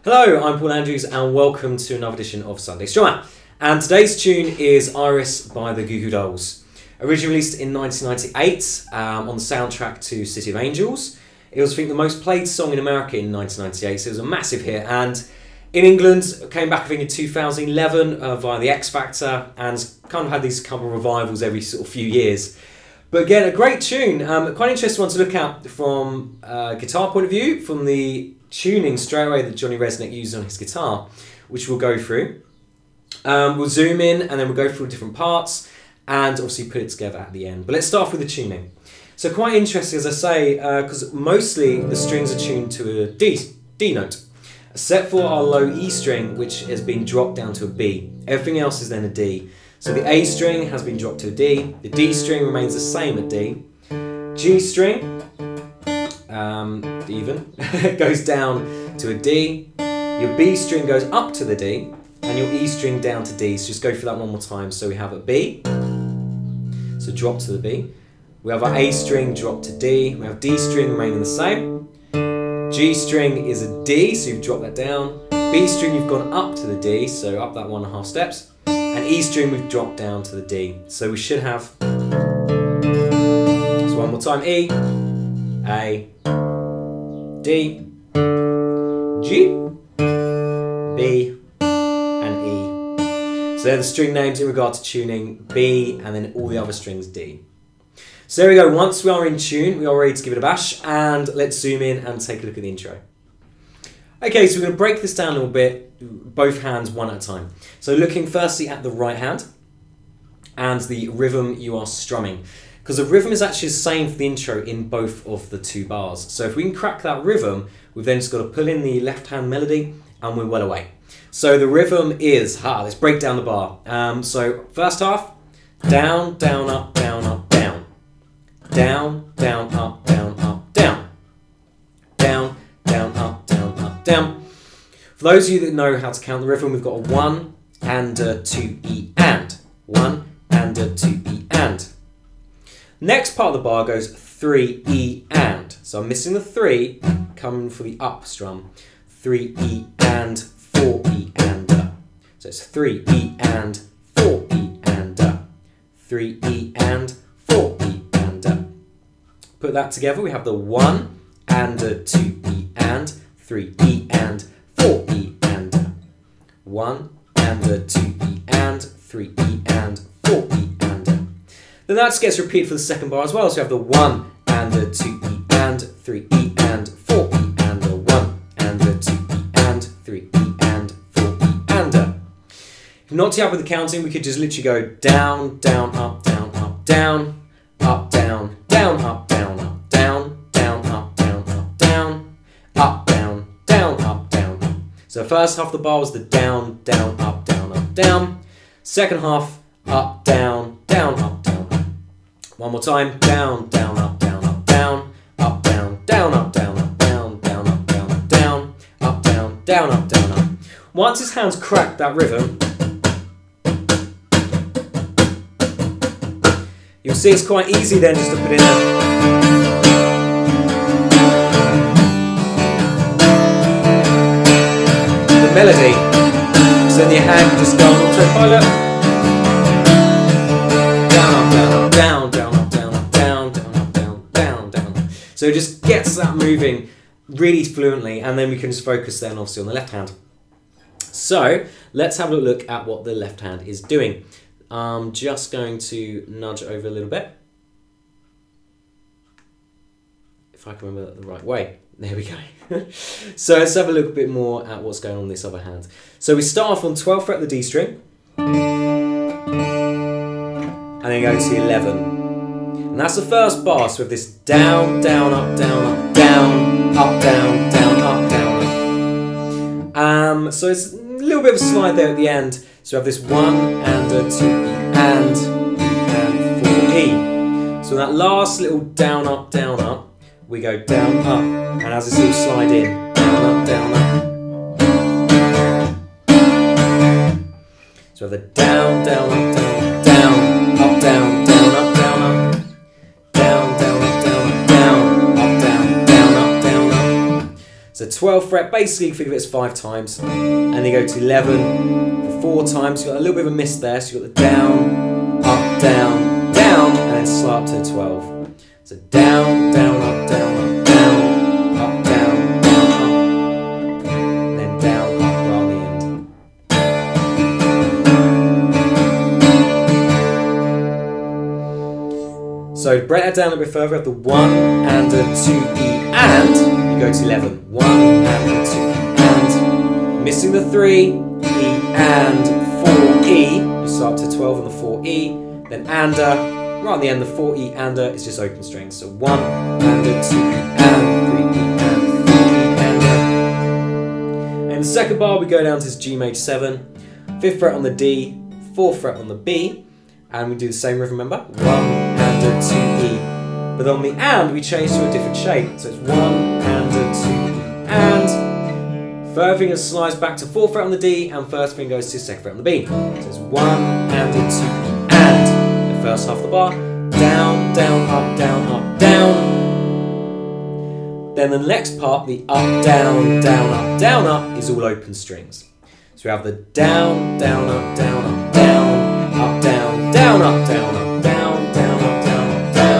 Hello, I'm Paul Andrews and welcome to another edition of Sunday Strummer. And today's tune is Iris by the Goo Goo Dolls. Originally released in 1998 on the soundtrack to City of Angels. It was, I think, the most played song in America in 1998, so it was a massive hit. And in England, it came back, I think, in 2011 via the X Factor, and kind of had these couple of revivals every sort of few years. But again, a great tune. Quite an interesting one to look at from a guitar point of view, from the tuning straight away that Johnny Resnick used on his guitar, which we'll go through. We'll zoom in and then we'll go through different parts and obviously put it together at the end. But let's start with the tuning. So quite interesting, as I say, because mostly the strings are tuned to a D note, except for our low E string, which has been dropped down to a B. Everything else is then a D. So the A string has been dropped to a D, the D string remains the same at D, G string, even, goes down to a D, your B string goes up to the D, and your E string down to D. So just go through that one more time. So we have a B, so drop to the B, we have our A string drop to D, we have D string remaining the same, G string is a D, so you've dropped that down, B string you've gone up to the D, so up that 1.5 steps, and E string we've dropped down to the D. So we should have, so one more time, E, A, D, G, B, and E. So they're the string names in regard to tuning, B, and then all the other strings D. So there we go, once we are in tune, we are ready to give it a bash, and let's zoom in and take a look at the intro. Okay, so we're going to break this down a little bit, both hands one at a time. So looking firstly at the right hand, and the rhythm you are strumming. Because the rhythm is actually the same for the intro in both of the two bars. So if we can crack that rhythm, we've then just got to pull in the left hand melody, and we're well away. So the rhythm is, let's break down the bar. So first half, down, down, up, down, up, down. Down, down, up, down, up, down. Down, down, up, down, up, down. For those of you that know how to count the rhythm, we've got a 1 and a 2 E and. 1 and a 2 E and. Next part of the bar goes 3 E and. So I'm missing the 3, coming for the up strum. 3 E and 4 E and. So it's 3 E and 4 E and. 3 E and 4 E and. Put that together, we have the 1 and a 2 E and, 3 E and 4 E and. 1 and a 2 E and, 3 E and 4 E and. Then that just gets repeated for the second bar as well. So we have the 1 and a 2 E and, 3 E and 4 E and, a 1 and a 2 E and, 3 E and 4 E and. If not too happy with the counting, we could just literally go down, down, up, down, up, down, up, down, down, up, down, up, down, down, up, down, up, down, up, down, down, up, down, up. So first half of the bar was the down, down, up, down, up, down. Second half, up, down, down, up, down, up. One more time, down, down, up, down, up, down, up, down, down, up, down, up, down, down, up, down, up, down, up, down, down, up, down, up. Once his hands crack that rhythm, you'll see it's quite easy then just to put in the melody. So then your hand can just go on autopilot. Down, down, down, down, down, down, down, down, down. So it just gets that moving really fluently, and then we can just focus then obviously on the left hand. So let's have a look at what the left hand is doing. I'm just going to nudge over a little bit. If I can remember that the right way. There we go. So let's have a look a bit more at what's going on this other hand. So we start off on 12th fret of the D string. And then go to 11. And that's the first bar. So we have this down, down, up, down, up, down, up, down, down, up, down. So it's a little bit of a slide there at the end. So we have this 1 and a 2 E and 4 E. So that last little down, up, we go down, up, and as this little slide in, down, up, down, up. So we have the down, down, up, down, down, up, down, down, up, down, up. Down, down, up, down, down, up, down, down, up, down, up. So 12th fret, basically think of it as 5 times. And you go to 11 for 4 times. You've got a little bit of a miss there. So you've got the down, up, down, down, and then slide up to the 12. So down, down, up, down, up, down, up, down, down, up, and then down, up, right on the end. So break that down a bit further. We have the 1 and a 2E and you go to 11. 1 and a 2E and missing the 3, E and 4E. You start up to 12 on the 4E, then and right on the end, the 4E and is just open strings. So 1 and a 2E and 3E and 4E and in the second bar we go down to this G major 7, 5th fret on the D, 4th fret on the B, and we do the same rhythm, remember? 1 and a 2E. But on the and we change to a different shape. So it's 1 and a 2E and. Third finger slides back to 4th fret on the D and first finger goes to 2nd fret on the B. So it's 1 and a 2E and. The first half of the bar, down, down, up, down, up, down. Then the next part, the up, down, down, up is all open strings. So we have the down, down, up, down, up, down, up, down, down, up, down, up, down, down, up, down, up, down,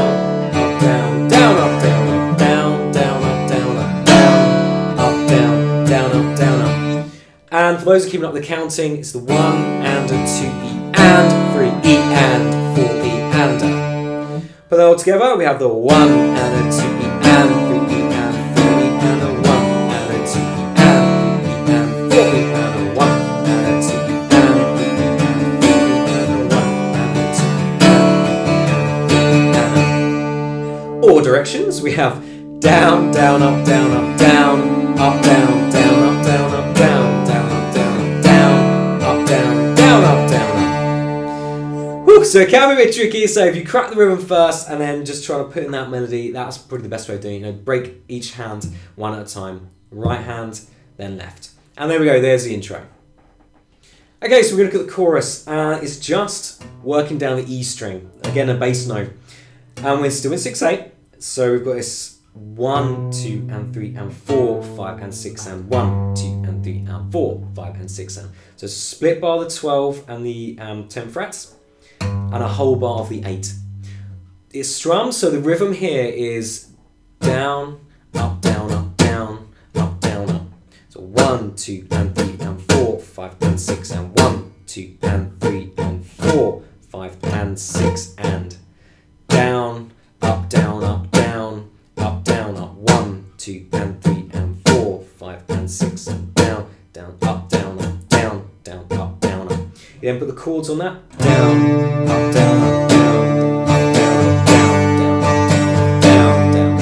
up, down, down, up, down, up, down, down, up, down, up, down, up, down, down, up, down, up. And for those who are keeping up the counting, it's the 1 and a 2E and 3E and 4E and. Put that all together, we have the 1 and a 2E and 3E and 4E and a 1 and a 2E and 3E and 4E and a 1 and a 2E and 3E and 4E and a 1 and a 2E and 3E and a. All directions, we have down, down, up, down, up, down, up, down, down, up, down, up, down, down, up, down, down, up, down, down, up, down, up. Whew, so it can be a bit tricky, so if you crack the rhythm first and then just try to put in that melody, that's probably the best way of doing it. Break each hand one at a time. Right hand, then left. And there we go, there's the intro. Okay, so we're going to look at the chorus. It's just working down the E string. Again, a bass note. And we're still in 6/8. So we've got this 1, 2, and 3, and 4, 5, and 6, and 1, 2, and 3, and 4, 5, and 6, and. So split bar the 12 and the 10 frets, and a whole bar of the 8. It's strum, so the rhythm here is down, up, down, up, down, up, down, up. So 1, 2, and 3, and 4, 5, and 6, and 1, 2, and 3, and 4, 5, and 6, and down, up, down, up, down, up, down, up, 1, 2, and 3, and 4, 5, and 6, and down, down, up, down, up, down, down, up, down, up. You then put the chords on that. Down, up, down, up, down, up, down, up, down, down, down, down.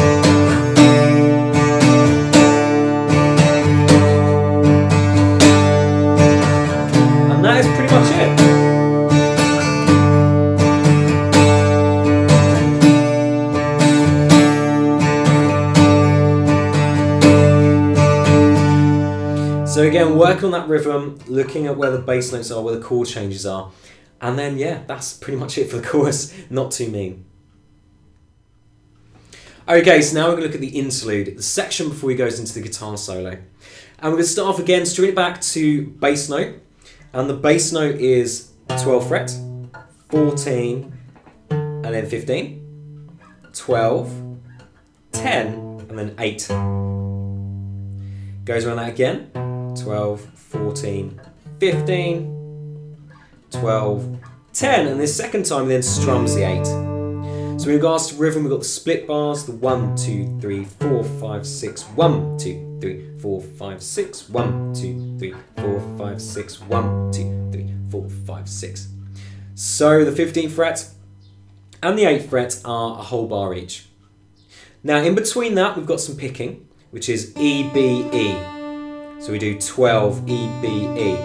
And that is pretty much it. So again, work on that rhythm, looking at where the bass notes are, where the chord changes are. And then, yeah, that's pretty much it for the chorus. Not too mean. Okay, so now we're going to look at the interlude, the section before he goes into the guitar solo. And we're going to start off again, string it back to bass note. And the bass note is 12th fret, 14, and then 15, 12, 10, and then 8. Goes around that again. 12, 14, 15, 12, 10, and this second time he then strums the 8. So in regards to rhythm, we've got the split bars, the 1, 2, 3, 4, 5, 6, 1, 2, 3, 4, 5, 6, 1, 2, 3, 4, 5, 6, 1, 2, 3, 4, 5, 6. So the 15th fret and the 8th fret are a whole bar each. Now in between that we've got some picking, which is E, B, E. So we do 12, E, B, E.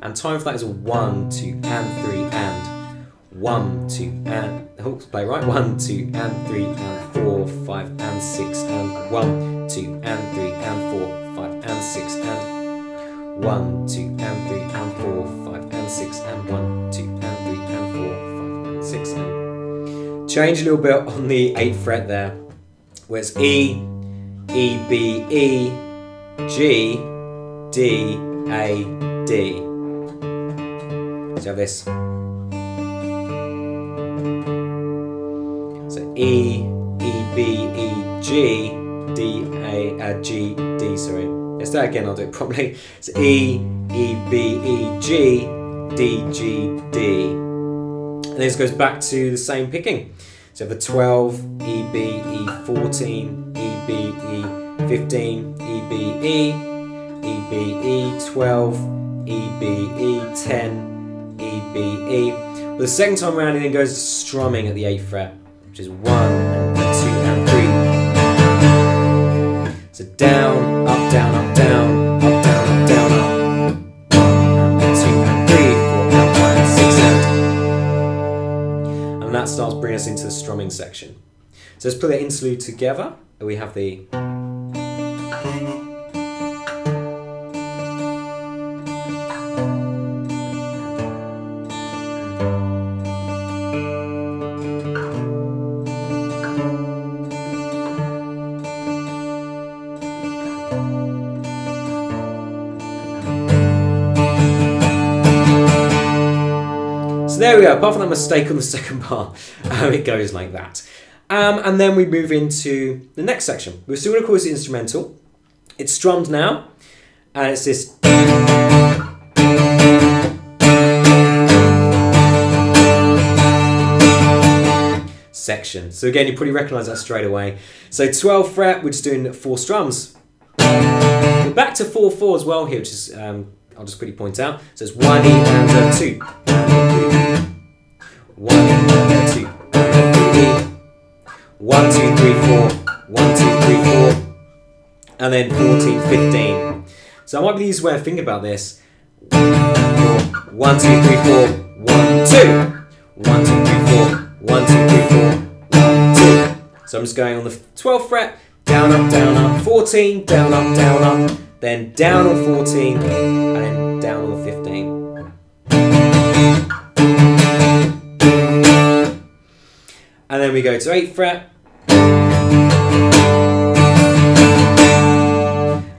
And time for that is a 1, 2, and 3, and 1, 2, and, oh, play right, 1, 2, and 3, and 4, 5, and 6, and 1, 2, and 3, and 4, 5, and 6, and 1, 2, and 3, and 4, 5, and 6, and 1, 2, and 3, and 4, 5, and 6, and. Change a little bit on the 8th fret there, where it's E, E, B, E, G, D, A, D. So you have this. So E, E, B, E, G, D, A, G, D, sorry. Let's do that again, I'll do it properly. So E, E, B, E, G, D, G, D. And this goes back to the same picking. So you have the 12, E, B, E, 14, E, B, E, 15, E, B, E, E, B, E, 12, E, B, E, 10, E, B, E. But the second time around it then goes strumming at the 8th fret, which is 1 and 2 and 3. So down, up, down, up, down, up, down, up, down, up. 1 and 2 and 3, 4 and 5 and 6 and that starts bringing us into the strumming section. So let's put the interlude together. We have the there we go, apart from that mistake on the second bar, it goes like that. And then we move into the next section. We're still going to call this the instrumental. It's strummed now, and it's this section. So again, you probably recognise that straight away. So 12th fret, we're just doing 4 strums. We're back to 4/4 as well here, which is, I'll just quickly point out. So it's 1 E and a 2. 1 E and a 2. 1, 2, 3, 4. 1, 2, 3, 4. And then 14, 15. So I might be the easiest way of thinking about this. 1, 2, 3, 4. 1, 2. 1, 2, 3, 4. 1, 2, 3, 4. 1, 2. So I'm just going on the 12th fret. Down, up, 14. Down, up. Then down on 14. And then down on 15. And then we go to 8th fret.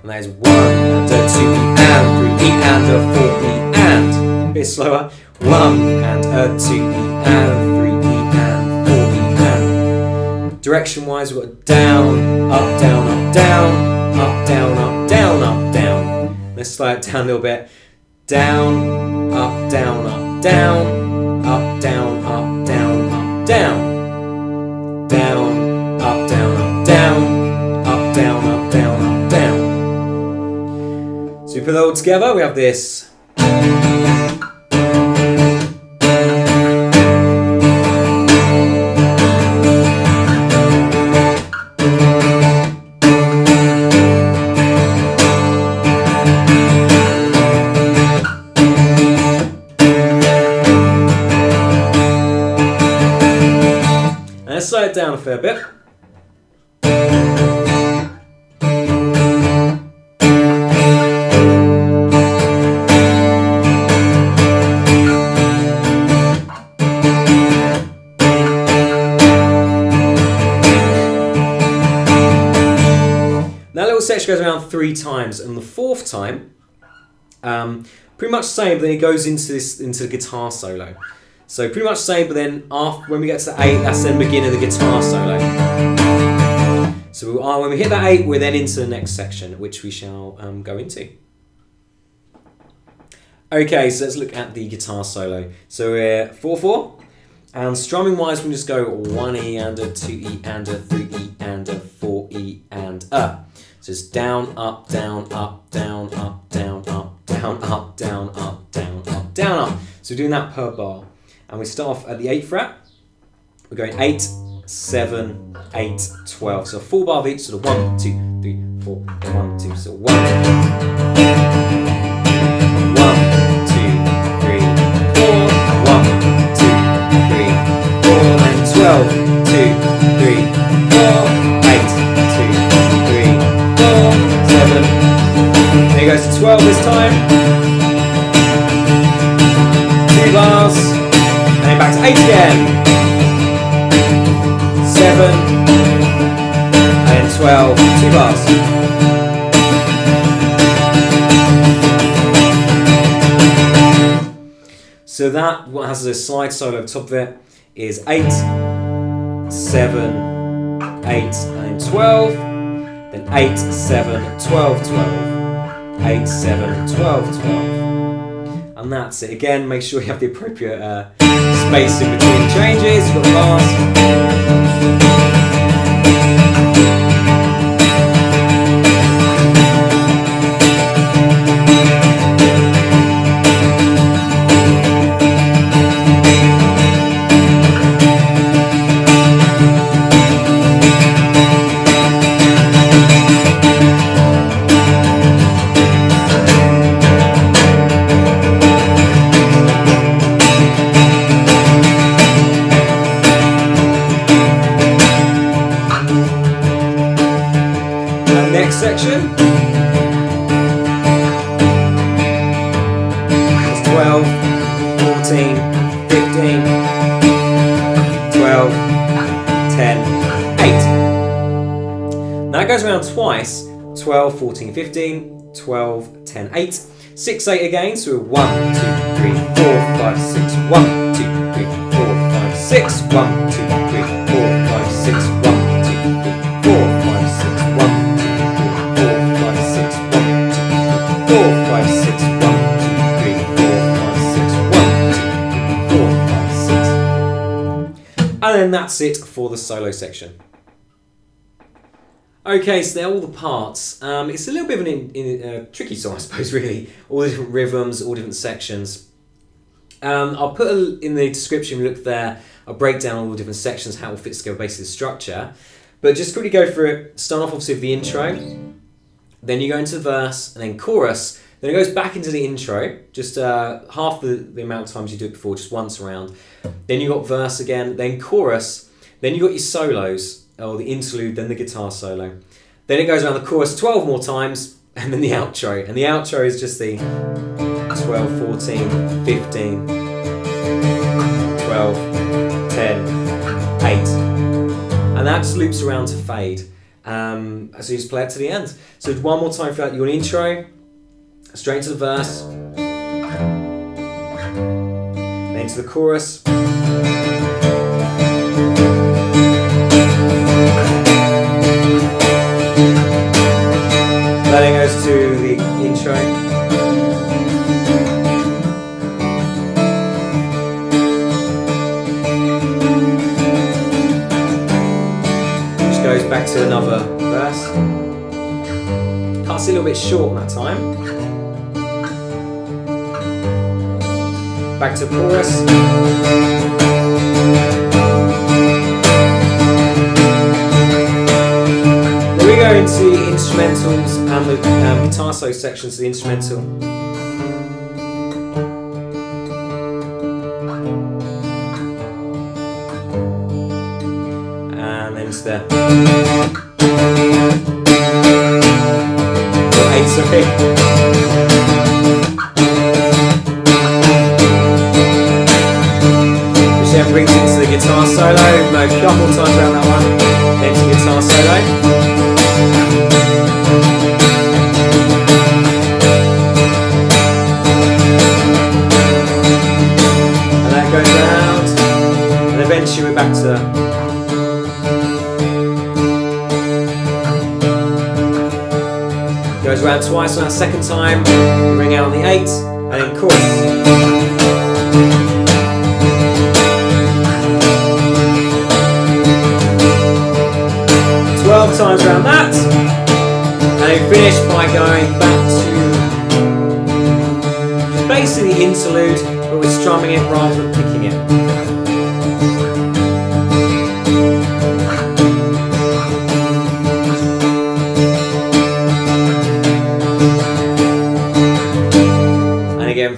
And that is 1 and a 2 E and 3 E and a 4 E and. A bit slower. 1 and a 2 E and 3 E and 4 E and. Direction wise, we've got down, up, down, up, down, up, down, up, down, up, down. Let's slow it down a little bit. Down, up, down, up, down, up, down, up, down, up, down. Down, up, down, up, down, up, down, up, down, up, down. So we put it all together, we have this. Let's slow it down a fair bit. That little section goes around 3 times, and the 4th time, pretty much the same, but then it goes into the guitar solo. So pretty much the same, but then when we get to the 8, that's then the beginning of the guitar solo. So when we hit that 8, we're then into the next section, which we shall go into. Okay, so let's look at the guitar solo. So we're 4/4, and strumming wise, we can just go 1 E and a 2 E and a 3 E and a 4 E and a. So it's down, up, down, up, down, up, down, up, down, up, down, up, down, up, down, up. So we're doing that per bar. And we start off at the 8th fret. We're going 8, 7, 8, 12. So a full bar of each. So the 1, 2, 3, 4, 1, 2. So 1, 1, 2, 3, 4, 1, 2, 3, 4, and 12, 2, 3, 4, 8, 2, 3, 4, 7. There he goes to 12 this time. 2 bars. And back to 8 again. 7 and 12, 2 bars. So that, what has a slide solo at the top of it, is 8, 7, 8, and 12, then 8, 7, 12, 12, 8, 7, 12, 12. And that's it. Again, make sure you have the appropriate space in between changes. You've got the bars. Section. It's 12, 14, 15, 12, 10, 8. Now it goes around twice. 12, 14, 15, 12, 10, 8. 6, 8 again. So 1, 2, 3, 4, 5, 6. 1, 2, 3, 4, 5, 6. 1, 2, 3, 4, 5, 6. 1, 2, 3, 4, 5, 6. 1, 4, 5, 6, 1, 2, 3, 4, 5, 6, 1, 2, 3, 4, 5, 6. And then that's it for the solo section. Okay, so they're all the parts. It's a little bit of a tricky song, I suppose, really. All the different rhythms, all different sections. I'll put in the description, look there, I'll break down all the different sections, how it fits together, basically the structure. But just quickly go through it. Start off obviously with the intro. Then you go into the verse, and then chorus. Then it goes back into the intro, just half the amount of times you do it before, just once around. Then you got verse again, then chorus. Then you got your solos, or the interlude, then the guitar solo. Then it goes around the chorus 12 more times, and then the outro. And the outro is just the 12, 14, 15, 12, 10, 8. And that just loops around to fade. So you just play it to the end. So one more time for that, your intro, straight into the verse, then to the chorus, then it goes to the intro, which goes back to another verse. Cuts a little bit short that time. Back to chorus. Then we go into the instrumentals and the guitar solo sections of the instrumental. And then it's there. 8, sorry. Which then brings it to the guitar solo. No, a couple times around that one. Then to guitar solo. And that goes round. And eventually we're back to goes around twice on that second time, ring out on the 8, and then chorus. 12 times around that, and then finish by going back to just basically the interlude, but we're strumming it rather than picking it.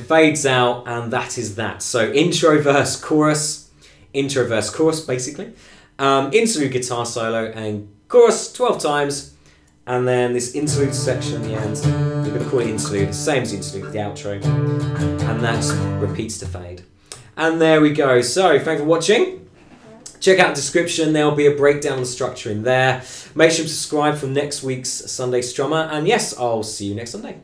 Fades out, and that is that. So intro, verse, chorus, basically. Interlude, guitar solo, and chorus 12 times, and then this interlude section at the end. We're going to call it interlude, the same as interlude, the outro, and that just repeats to fade. And there we go. So thanks for watching. Check out the description, there'll be a breakdown of the structure in there. Make sure to subscribe for next week's Sunday Strummer, and yes, I'll see you next Sunday.